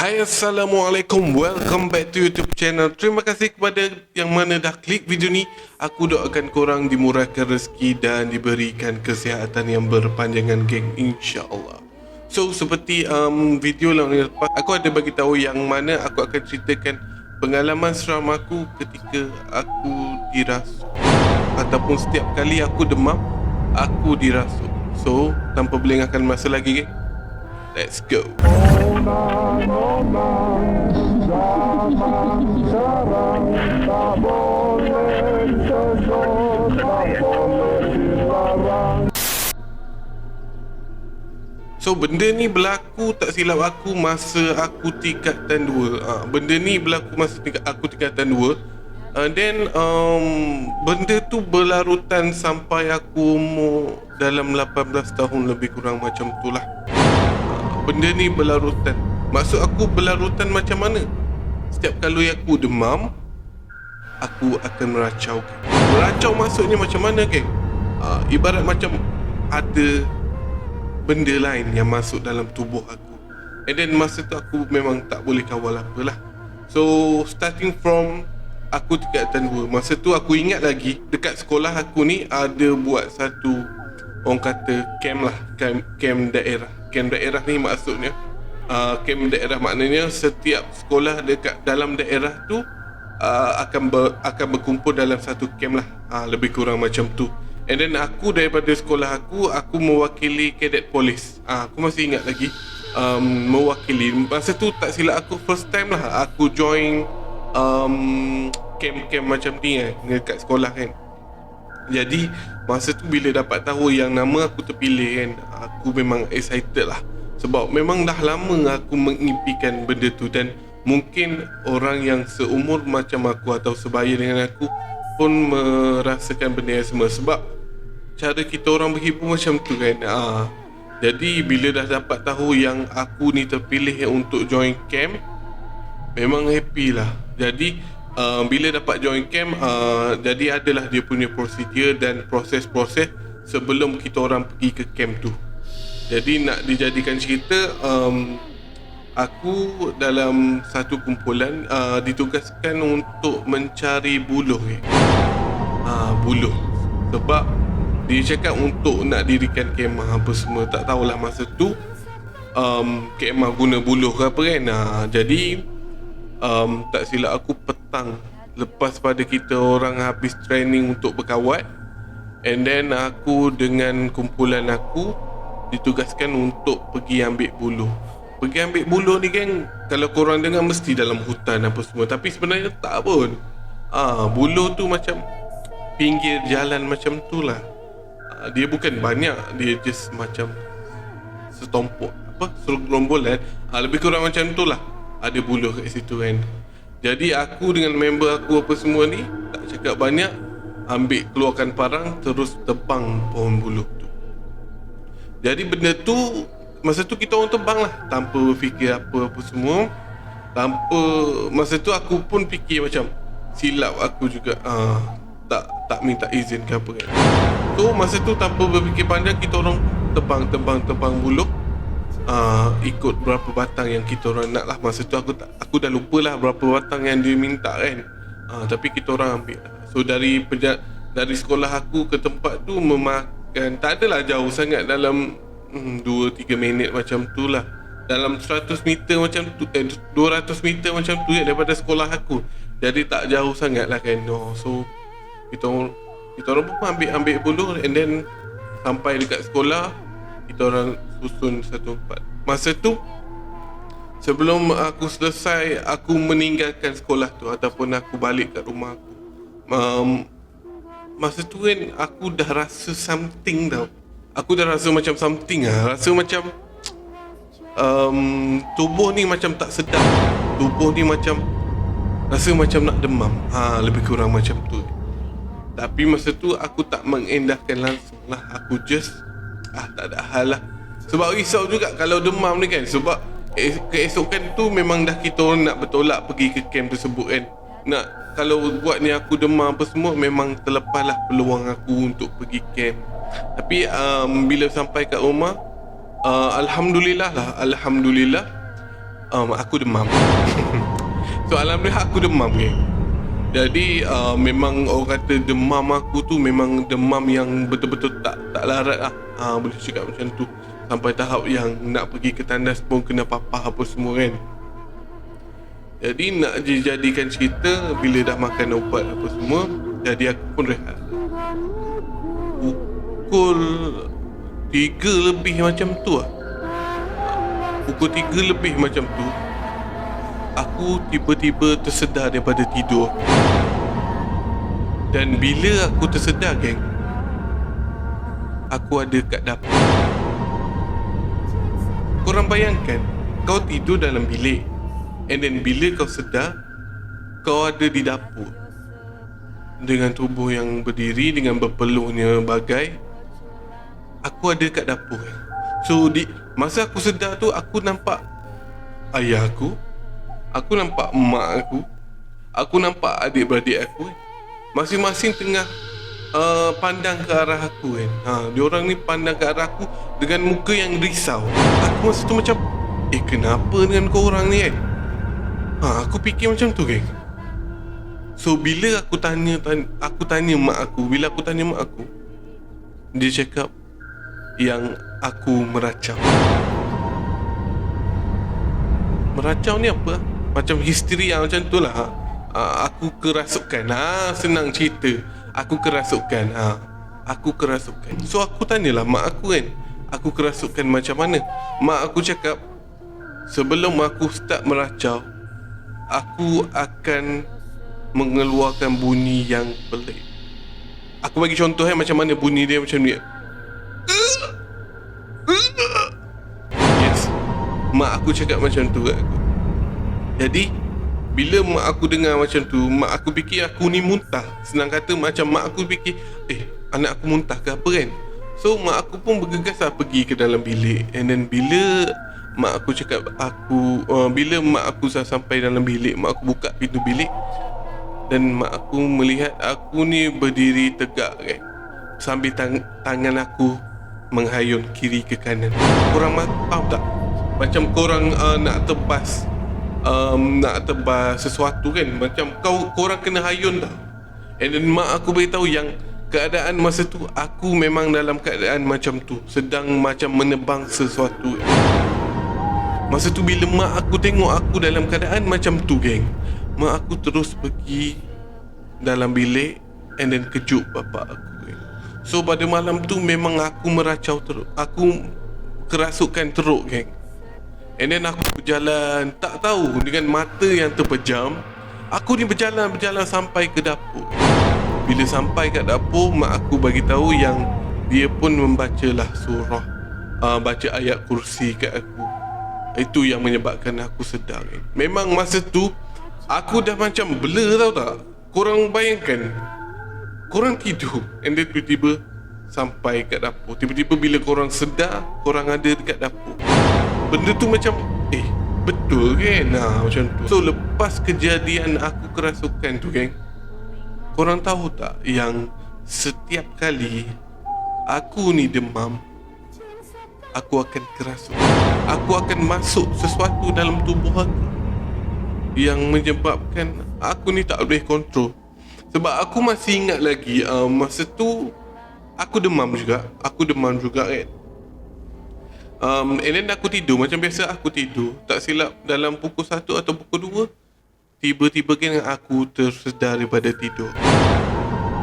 Hai, Assalamualaikum. Welcome back to YouTube channel. Terima kasih kepada yang mana dah klik video ni. Aku doakan korang dimurahkan rezeki dan diberikan kesihatan yang berpanjangan, geng, insya-Allah. So, seperti video yang lepas, aku ada bagi tahu yang mana aku akan ceritakan pengalaman seram aku ketika aku dirasuk, ataupun setiap kali aku demam, aku dirasuk. So, tanpa berlengahkan masa lagi, geng, let's go. So, benda ni berlaku, tak silap aku, masa aku tingkatan 2. Benda ni berlaku masa aku tingkatan 2. Then benda tu berlarutan sampai aku umur dalam 18 tahun, lebih kurang macam tu lah. Benda ni berlarutan. Maksud aku berlarutan macam mana? Setiap kali aku demam, aku akan meracau. Meracau maksudnya macam mana, geng? Ibarat macam ada benda lain yang masuk dalam tubuh aku. And then masa tu aku memang tak boleh kawal apalah. So starting from aku tingkatan 2, masa tu aku ingat lagi dekat sekolah aku ni ada buat satu, orang kata camp lah, camp daerah. Camp daerah ni maksudnya camp daerah maknanya setiap sekolah dekat dalam daerah tu akan berkumpul dalam satu camp lah, lebih kurang macam tu. And then aku daripada sekolah aku mewakili cadet polis. Aku masih ingat lagi, mewakili. Masa tu tak silap aku first time lah aku join camp-camp macam ni dekat sekolah kan. Jadi masa tu bila dapat tahu yang nama aku terpilih kan, aku memang excited lah. Sebab memang dah lama aku mengimpikan benda tu. Dan mungkin orang yang seumur macam aku atau sebaya dengan aku pun merasakan benda yang sama. Sebab cara kita orang berhibur macam tu kan. Jadi bila dah dapat tahu yang aku ni terpilih untuk join camp, memang happy lah. Jadi bila dapat join camp, jadi adalah dia punya prosedur dan proses-proses sebelum kita orang pergi ke camp tu. Jadi nak dijadikan cerita, aku dalam satu kumpulan ditugaskan untuk mencari buluh. Buluh. Sebab dia cakap untuk nak dirikan kemah apa semua. Tak tahulah masa tu kemah guna buluh ke apa kan. Jadi tak silap aku petang lepas pada kita orang habis training untuk berkawat, and then aku dengan kumpulan aku ditugaskan untuk pergi ambil buluh. Pergi ambil buluh ni, geng, kalau korang dengar mesti dalam hutan apa semua, tapi sebenarnya tak pun. Buluh tu macam pinggir jalan macam tu lah. Dia bukan banyak, dia just macam setompok serombolan, lebih kurang macam tu lah. Ada buluh kat situ kan. Jadi aku dengan member aku apa semua ni tak cakap banyak, ambil keluarkan parang, terus tebang pohon buluh tu. Jadi benda tu, masa tu kita orang tebang lah tanpa fikir apa-apa semua. Masa tu aku pun fikir macam silap aku juga, tak minta izin ke apa kan. So masa tu tanpa berfikir panjang, kita orang tebang buluh. Ikut berapa batang yang kita orang nak lah. Masa tu aku dah lupa lah berapa batang yang dia minta kan. Tapi kita orang ambil. So dari sekolah aku ke tempat tu memakan, tak adalah jauh sangat, dalam 2-3 minit macam tu lah. Dalam 100 meter macam tu, 200 meter macam tu daripada sekolah aku. Jadi tak jauh sangat lah kan. So kita orang pun ambil buluh, and then sampai dekat sekolah, kita orang susun satu tempat. Masa tu sebelum aku selesai, aku meninggalkan sekolah tu ataupun aku balik kat rumah aku, masa tu kan aku dah rasa something tau. Aku dah rasa macam something rasa macam tubuh ni macam tak sedap. Tubuh ni macam rasa macam nak demam, lebih kurang macam tu. Tapi masa tu aku tak mengendahkan langsung lah. Aku just tak ada hal lah. Sebab risau juga kalau demam ni kan. Sebab keesokan tu memang dah kita orang nak bertolak pergi ke camp tersebut kan. Kalau buat ni aku demam apa semua, memang terlepas lah peluang aku untuk pergi camp. Tapi bila sampai kat rumah, Alhamdulillah aku demam. So alhamdulillah aku demam geng. Jadi memang orang kata demam aku tu memang demam yang betul-betul tak larat lah. Boleh cakap macam tu. Sampai tahap yang nak pergi ke tandas pun kena papah apa semua kan. Jadi nak dijadikan cerita, bila dah makan ubat apa semua, jadi aku pun rehat. Pukul 3 lebih macam tu lah. Pukul 3 lebih macam tu, aku tiba-tiba tersedar daripada tidur. Dan bila aku tersedar geng, aku ada kat dapur. Korang bayangkan, kau tidur dalam bilik, and then bila kau sedar, kau ada di dapur dengan tubuh yang berdiri, dengan berpeluhnya bagai. Aku ada kat dapur. So masa aku sedar tu, aku nampak ayah aku nampak mak aku nampak adik-beradik aku. Masing-masing tengah pandang ke arah aku kan. Diorang ni pandang ke arah aku dengan muka yang risau. Aku masa tu macam, kenapa dengan korang ni kan? Aku fikir macam tu kan. So bila aku tanya mak aku, dia cakap yang aku meracau. Meracau ni apa? Macam histeria macam tu lah. Aku kerasukan. Senang cerita, aku kerasukan. So aku tanyalah mak aku kan, aku kerasukan macam mana? Mak aku cakap, sebelum aku start meracau, aku akan mengeluarkan bunyi yang pelik. Aku bagi contoh macam mana bunyi dia macam ni. Yes, mak aku cakap macam tu kat aku. Jadi bila mak aku dengar macam tu, mak aku fikir aku ni muntah. Senang kata macam mak aku fikir, anak aku muntah ke apa kan. So mak aku pun bergegas lah pergi ke dalam bilik. And then bila mak aku cakap bila mak aku sampai dalam bilik, mak aku buka pintu bilik, dan mak aku melihat aku ni berdiri tegak kan, sambil tangan aku menghayun kiri ke kanan. Korang faham tak? Macam korang nak tebas sesuatu kan, macam korang kena hayun tau. And then mak aku beritahu yang keadaan masa tu aku memang dalam keadaan macam tu, sedang macam menebang sesuatu. Masa tu bila mak aku tengok aku dalam keadaan macam tu geng, mak aku terus pergi dalam bilik and then kejut bapak aku geng. So pada malam tu memang aku meracau teruk, aku kerasukan teruk geng. And then aku berjalan, tak tahu, dengan mata yang terpejam, aku ni berjalan sampai ke dapur. Bila sampai kat dapur, mak aku bagi tahu yang dia pun membacalah surah, baca ayat kursi kat aku. Itu yang menyebabkan aku sedar. Memang masa tu aku dah macam blur, tau tak? Korang bayangkan, korang tidur and then tiba-tiba sampai kat dapur. Tiba-tiba bila korang sedar, korang ada dekat dapur. Benda tu macam betul kan? Macam tu. So lepas kejadian aku kerasukan tu geng, korang tahu tak yang setiap kali aku ni demam, aku akan kerasukan. Aku akan masuk sesuatu dalam tubuh aku yang menyebabkan aku ni tak boleh kontrol. Sebab aku masih ingat lagi masa tu aku demam juga kan. And then aku tidur macam biasa, aku tidur tak silap dalam pukul 1 atau pukul 2, tiba-tiba kan aku tersedar daripada tidur.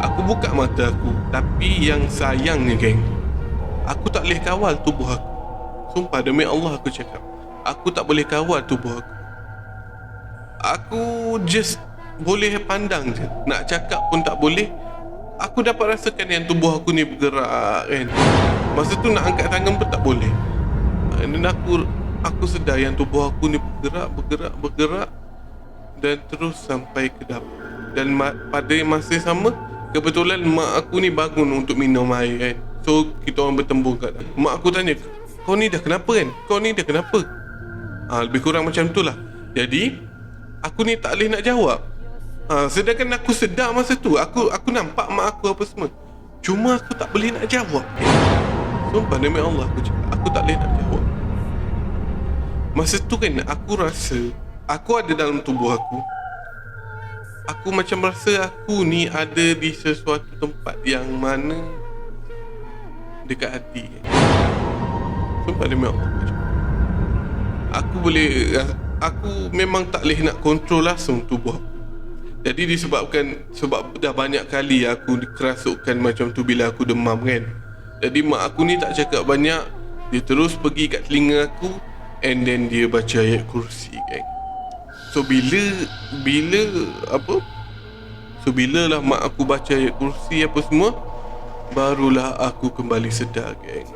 Aku buka mata aku, tapi yang sayangnya geng, aku tak boleh kawal tubuh aku. Sumpah demi Allah aku cakap, aku tak boleh kawal tubuh aku. Aku just boleh pandang je, nak cakap pun tak boleh. Aku dapat rasakan yang tubuh aku ni bergerak kan. Masa tu nak angkat tangan pun tak boleh. Dan aku sedar yang tubuh aku ni bergerak dan terus sampai ke dapur. Dan pada masa sama, kebetulan mak aku ni bangun untuk minum air kan. So kita orang bertembung kat dalam. Mak aku tanya, kau ni dah kenapa kan? Lebih kurang macam tu lah. Jadi aku ni tak boleh nak jawab. Sedangkan aku sedar masa tu, aku nampak mak aku apa semua, cuma aku tak boleh nak jawab. Sumpah demi Allah aku cakap, aku tak boleh nak jawab. Masa tu kan aku rasa aku ada dalam tubuh aku. Aku macam rasa aku ni ada di sesuatu tempat yang mana dekat hati. Sumpah demi Allah, aku memang tak boleh nak kontrol langsung tubuh aku. Jadi sebab dah banyak kali aku dikerasukkan macam tu bila aku demam kan. Jadi mak aku ni tak cakap banyak, dia terus pergi kat telinga aku, and then dia baca ayat kursi kan. So bila lah mak aku baca ayat kursi apa semua, barulah aku kembali sedar geng.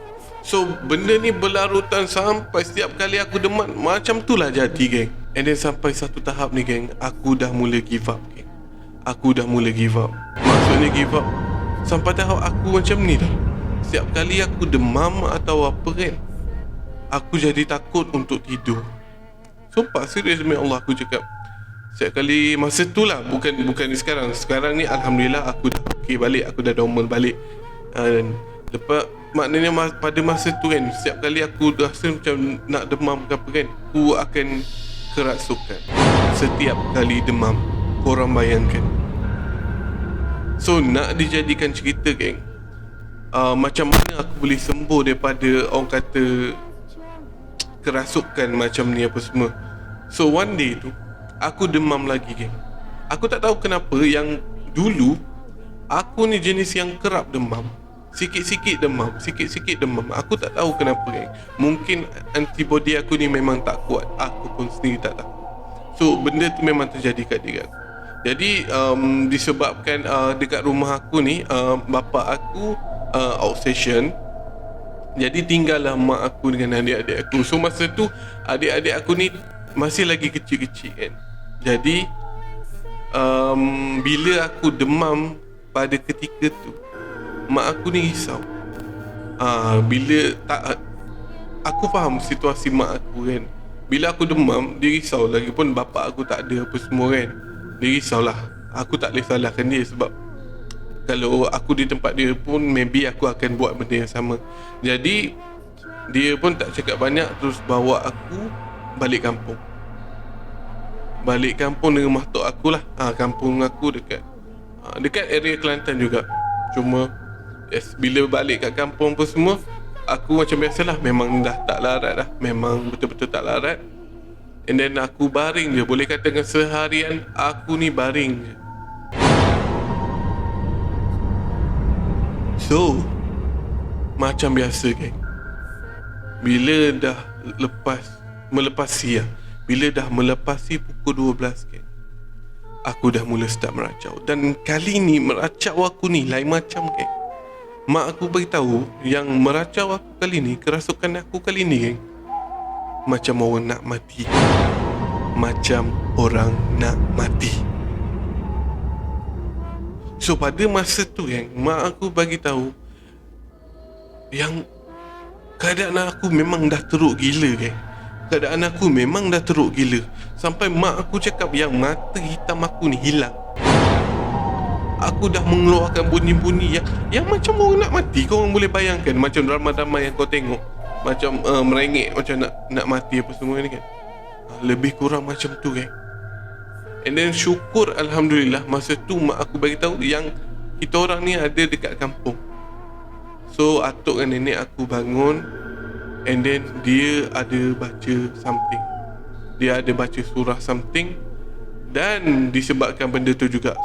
So benda ni berlarutan sampai setiap kali aku demam macam tu lah jadi geng. And then sampai satu tahap ni geng, aku dah mula give up geng. Aku dah mula give up. Maksudnya give up sampai tahap aku macam ni dah. Setiap kali aku demam atau apa kan, aku jadi takut untuk tidur. Sumpah serius demi Allah aku cakap. Setiap kali masa tu lah, bukan ni sekarang. Sekarang ni Alhamdulillah aku dah okay balik, aku dah normal balik. Lepas maknanya pada masa tu kan, setiap kali aku rasa macam nak demam ke apa kan, aku akan kerasukan. Setiap kali demam, korang bayangkan. So nak dijadikan cerita geng, macam mana aku boleh sembuh daripada orang kata kerasukan macam ni apa semua. So one day tu aku demam lagi geng. Aku tak tahu kenapa yang dulu aku ni jenis yang kerap demam. Sikit-sikit demam. Aku tak tahu kenapa geng. Mungkin antibody aku ni memang tak kuat. Aku pun sendiri tak tahu. So benda tu memang terjadi kat diri aku. Jadi disebabkan dekat rumah aku ni bapa aku outstation. Jadi tinggallah mak aku dengan adik-adik aku. So masa tu adik-adik aku ni masih lagi kecil-kecil kan. Jadi bila aku demam pada ketika tu, mak aku ni risau. Aku faham situasi mak aku kan. Bila aku demam, dia risau. Lagipun bapa aku tak ada apa semua kan. Dia risaulah. Aku tak boleh salahkan dia sebab kalau aku di tempat dia pun maybe aku akan buat benda yang sama. Jadi dia pun tak cakap banyak, terus bawa aku balik kampung. Balik kampung dengan mak tok aku lah. Kampung aku dekat area Kelantan juga. Cuma bila balik kat kampung pun semua, aku macam biasalah, memang dah tak larat dah. Memang betul-betul tak larat. And then aku baring je. Boleh katakan seharian aku ni baring je. So macam biasa geng, bila dah melepasi pukul 12 geng, aku dah mula start meracau. Dan kali ni meracau aku ni lain macam geng. Mak aku beritahu yang meracau aku kali ni, kerasukan aku kali ni geng, macam orang nak mati. Macam orang nak mati. So pada masa tu geng, mak aku bagi tahu yang keadaan aku memang dah teruk gila geng. Keadaan aku memang dah teruk gila. Sampai mak aku cakap yang mata hitam aku ni hilang. Aku dah mengeluarkan bunyi-bunyi yang macam orang nak mati. Kau orang boleh bayangkan macam drama-drama yang kau tengok, macam merengek macam nak mati apa semua ni kan. Lebih kurang macam tu geng. And then syukur Alhamdulillah masa tu mak aku bagi tahu yang kita orang ni ada dekat kampung. So atuk dan nenek aku bangun, and then dia ada baca something. Dia ada baca surah something. Dan disebabkan benda tu juga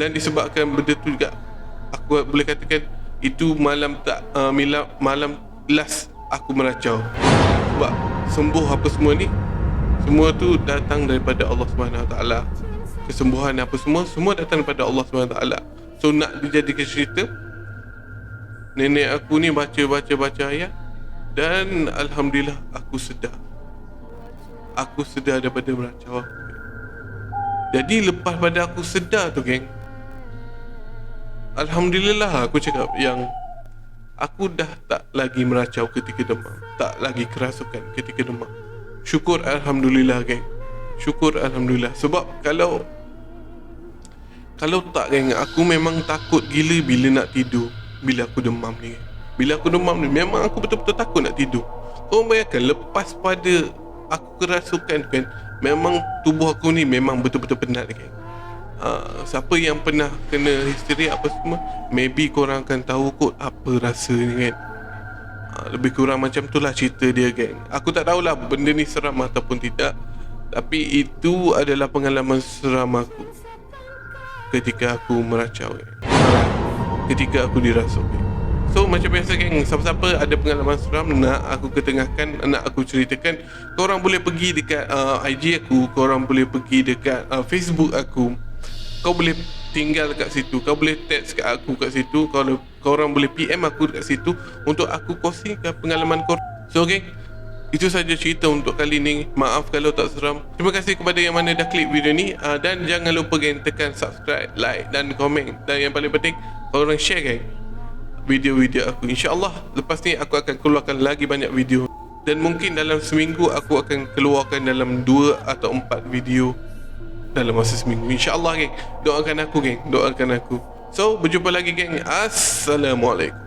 dan disebabkan benda tu juga, aku boleh katakan itu malam last aku meracau. Sebab sembuh apa semua ni, semua tu datang daripada Allah SWT. Kesembuhan apa semua datang daripada Allah SWT. So nak dijadikan cerita, nenek aku ni baca ayat, dan Alhamdulillah aku sedar daripada meracau aku. Jadi lepas pada aku sedar tu geng, Alhamdulillah aku cakap yang aku dah tak lagi meracau ketika demam, tak lagi kerasukan ketika demam. Syukur Alhamdulillah geng. Syukur Alhamdulillah. Sebab kalau tak geng, aku memang takut gila bila nak tidur, bila aku demam ni geng. Bila aku demam ni, memang aku betul-betul takut nak tidur. Kau bayangkan, lepas pada aku kerasukan kan, memang tubuh aku ni memang betul-betul penat kan. Siapa yang pernah kena histeria apa semua, maybe korang akan tahu kot apa rasa ni kan. Lebih kurang macam tu lah cerita dia geng. Aku tak tahulah benda ni seram ataupun tidak, tapi itu adalah pengalaman seram aku ketika aku meracau geng. Ketika aku dirasuk geng. So macam biasa geng, siapa-siapa ada pengalaman seram nak aku ketengahkan, nak aku ceritakan, korang boleh pergi dekat IG aku, korang boleh pergi dekat Facebook aku. Kau boleh tinggal kat situ, kau boleh text kat aku kat situ, korang boleh PM aku kat situ untuk aku kongsikan pengalaman korang. So geng, itu saja cerita untuk kali ni. Maaf kalau tak seram. Terima kasih kepada yang mana dah klik video ni, dan jangan lupa geng tekan subscribe, like dan komen. Dan yang paling penting, korang share geng video-video aku. InsyaAllah lepas ni aku akan keluarkan lagi banyak video, dan mungkin dalam seminggu aku akan keluarkan dalam 2 atau 4 video dalam masa seminggu. InsyaAllah geng, doakan aku geng, doakan aku. So berjumpa lagi geng. Assalamualaikum.